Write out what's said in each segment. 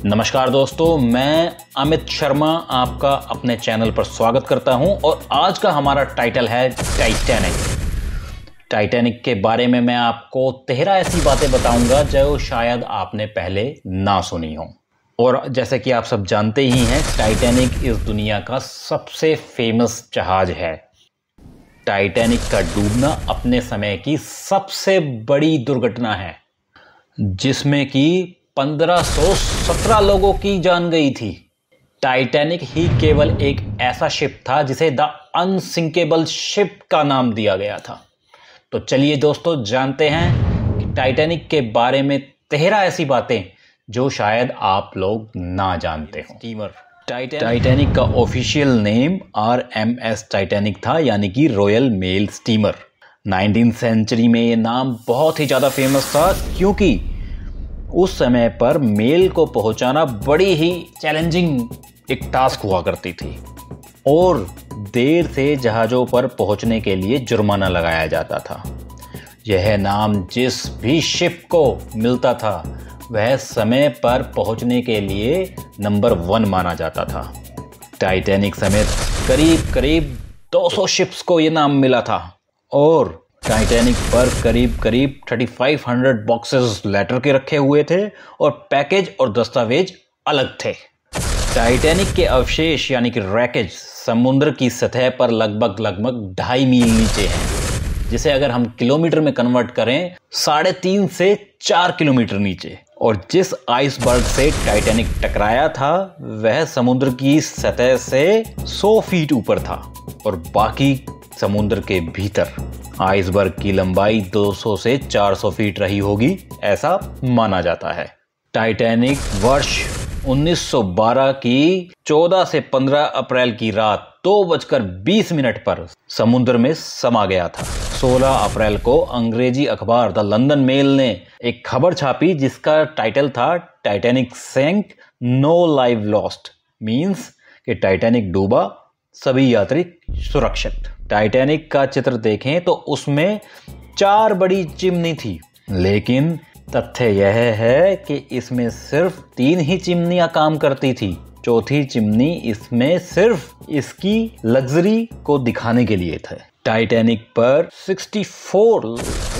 नमस्कार दोस्तों, मैं अमित शर्मा आपका अपने चैनल पर स्वागत करता हूं और आज का हमारा टाइटल है टाइटैनिक के बारे में मैं आपको 13 ऐसी बातें बताऊंगा जो शायद आपने पहले ना सुनी हो। और जैसे कि आप सब जानते ही हैं, टाइटैनिक इस दुनिया का सबसे फेमस जहाज है। टाइटैनिक का डूबना अपने समय की सबसे बड़ी दुर्घटना है, जिसमें कि 1517 लोगों की जान गई थी। टाइटैनिक ही केवल एक ऐसा शिप था जिसे द अनसिंकेबल शिप का नाम दिया गया था। तो चलिए दोस्तों, जानते हैं कि टाइटैनिक के बारे में 13 ऐसी बातें जो शायद आप लोग ना जानते हो। स्टीमर टाइटैनिक का ऑफिशियल नेम RMS टाइटैनिक था, यानी कि रॉयल मेल स्टीमर। 19वीं सेंचुरी में ये नाम बहुत ही ज़्यादा फेमस था, क्योंकि उस समय पर मेल को पहुंचाना बड़ी ही चैलेंजिंग एक टास्क हुआ करती थी और देर से जहाज़ों पर पहुंचने के लिए जुर्माना लगाया जाता था। यह नाम जिस भी शिप को मिलता था वह समय पर पहुंचने के लिए नंबर 1 माना जाता था। टाइटैनिक समेत करीब करीब 200 शिप्स को यह नाम मिला था और टाइटैनिक पर करीब 3500 बॉक्सेस लेटर के रखे हुए थे और पैकेज और दस्तावेज अलग थे। टाइटैनिक के अवशेष यानी कि रैकेज समुद्र की सतह पर लगभग 2.5 मील नीचे हैं, जिसे अगर हम किलोमीटर में कन्वर्ट करें 3.5 से 4 किलोमीटर नीचे। और जिस आइसबर्ग से टाइटैनिक टकराया था वह समुद्र की सतह से 100 फीट ऊपर था और बाकी समुद्र के भीतर। आइसबर्ग की लंबाई 200 से 400 फीट रही होगी, ऐसा माना जाता है। टाइटैनिक वर्ष 1912 की 14 से 15 अप्रैल की रात 2:20 पर समुद्र में समा गया था। 16 अप्रैल को अंग्रेजी अखबार द लंदन मेल ने एक खबर छापी जिसका टाइटल था Titanic sank, no live lost, means कि टाइटैनिक डूबा, सभी यात्री सुरक्षित। टाइटैनिक का चित्र देखें तो उसमें 4 बड़ी चिमनी थी, लेकिन तथ्य यह है कि इसमें सिर्फ 3 ही चिमनियां काम करती थी। चौथी चिमनी इसमें सिर्फ इसकी लग्जरी को दिखाने के लिए थे। टाइटैनिक पर 64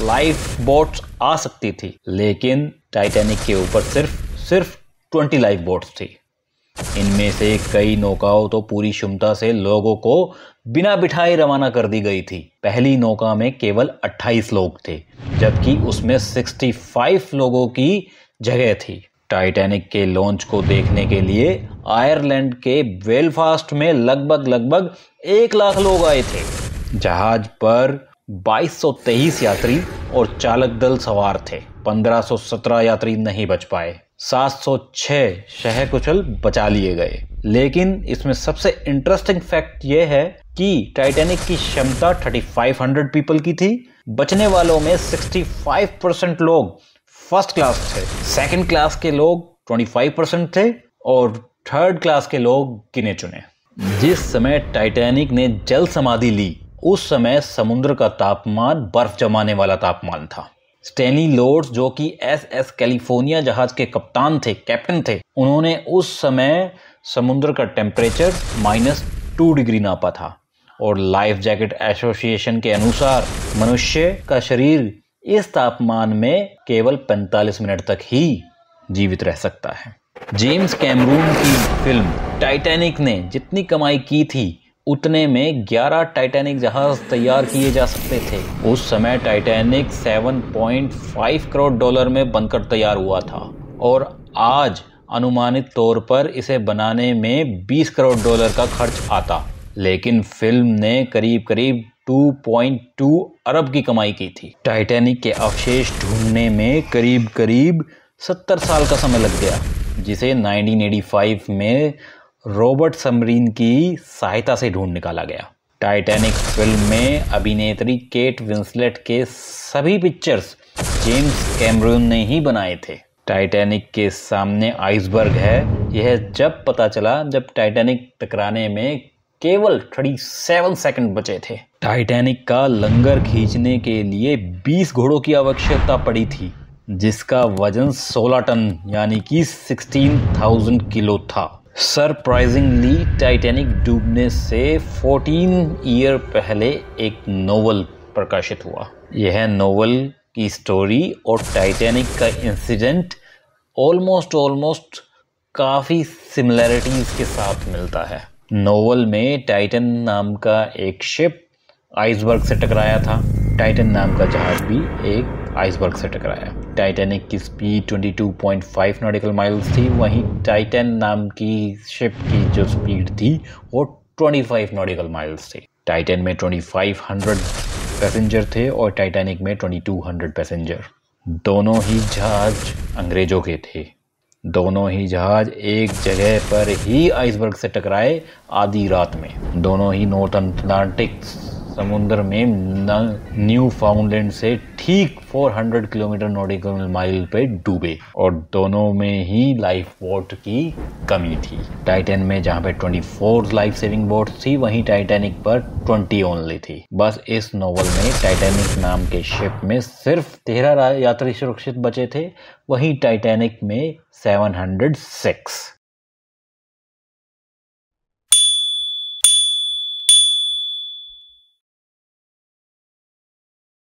लाइफ बोट्स आ सकती थी, लेकिन टाइटैनिक के ऊपर सिर्फ 20 लाइफ बोट्स थी। इनमें से कई नौकाओं तो पूरी क्षमता से लोगों को बिना बिठाए रवाना कर दी गई थी। पहली नौका में केवल 28 लोग थे, जबकि उसमें 65 लोगों की जगह थी। टाइटैनिक के लॉन्च को देखने के लिए आयरलैंड के बेलफास्ट में लगभग 1 लाख लोग आए थे। जहाज पर 2223 यात्री और चालक दल सवार थे। 1517 यात्री नहीं बच पाए। 706 शह कुचल बचा लिए गए। लेकिन इसमें सबसे इंटरेस्टिंग फैक्ट यह है कि टाइटैनिक की क्षमता 3500 पीपल की थी। बचने वालों में 65% लोग फर्स्ट क्लास थे, सेकंड क्लास के लोग 25% थे और थर्ड क्लास के लोग गिने चुने। जिस समय टाइटैनिक ने जल समाधि ली उस समय समुद्र का तापमान बर्फ जमाने वाला तापमान था। स्टैनली लोर्ड्स, जो कि SS कैलिफोर्निया जहाज के कैप्टन थे, उन्होंने उस समय समुद्र का टेम्परेचर -2 डिग्री नापा था और लाइफ जैकेट एसोसिएशन के अनुसार मनुष्य का शरीर इस तापमान में केवल 45 मिनट तक ही जीवित रह सकता है। जेम्स कैमरून की फिल्म टाइटैनिक ने जितनी कमाई की थी उतने में 11 टाइटैनिक जहाज तैयार किए जा सकते थे। उस समय टाइटैनिक $7.5 करोड़ में बनकर तैयार हुआ था और आज अनुमानित तौर पर इसे बनाने में $20 करोड़ का खर्च आता, लेकिन फिल्म ने करीब 2.2 अरब की कमाई की थी। टाइटैनिक के अवशेष ढूंढने में करीब 70 साल का समय लग गया, जिसे 1985 में रॉबर्ट सबमरीन की सहायता से ढूंढ निकाला गया। टाइटैनिक फिल्म में अभिनेत्री केट विंसलेट के सभी पिक्चर्स जेम्स कैमरून ने ही बनाए थे। टाइटैनिक के सामने आइसबर्ग है, यह जब पता चला जब टाइटैनिक टकराने में केवल 37 सेकंड बचे थे। टाइटैनिक का लंगर खींचने के लिए 20 घोड़ों की आवश्यकता पड़ी थी, जिसका वजन 16 टन यानी कि 16,000 किलो था। सरप्राइजिंगली टाइटैनिक डूबने से 14 ईयर पहले एक नोवेल प्रकाशित हुआ। यह नोवेल की स्टोरी और टाइटैनिक का इंसिडेंट ऑलमोस्ट काफ़ी सिमिलैरिटीज़ के साथ मिलता है। नोवेल में टाइटन नाम का एक शिप आइसबर्ग से टकराया था। टाइटन नाम का जहाज भी एक आइसबर्ग से टकराया। टाइटैनिक की स्पीड 22.5 नॉटिकल माइल्स थी, वहीं टाइटन नाम की शिप की जो स्पीड थी वो 25 नॉटिकल माइल्स थी। टाइटन में 2500 पैसेंजर थे और टाइटैनिक में 2200 पैसेंजर। दोनों ही जहाज अंग्रेजों के थे। दोनों ही जहाज एक जगह पर ही आइसबर्ग से टकराए आधी रात में। दोनों ही नॉर्थ अटलांटिक समुद्र में न्यू फाउंडलैंड से ठीक 400 किलोमीटर नॉटिकल माइल पे डूबे और दोनों में ही लाइफ बोट की कमी थी। टाइटन में जहां पे 24 लाइफ सेविंग बोट्स थी, वहीं टाइटैनिक पर 20 ओनली थी। बस इस नोवेल में टाइटैनिक नाम के शिप में सिर्फ 13 यात्री सुरक्षित बचे थे, वहीं टाइटैनिक में 706।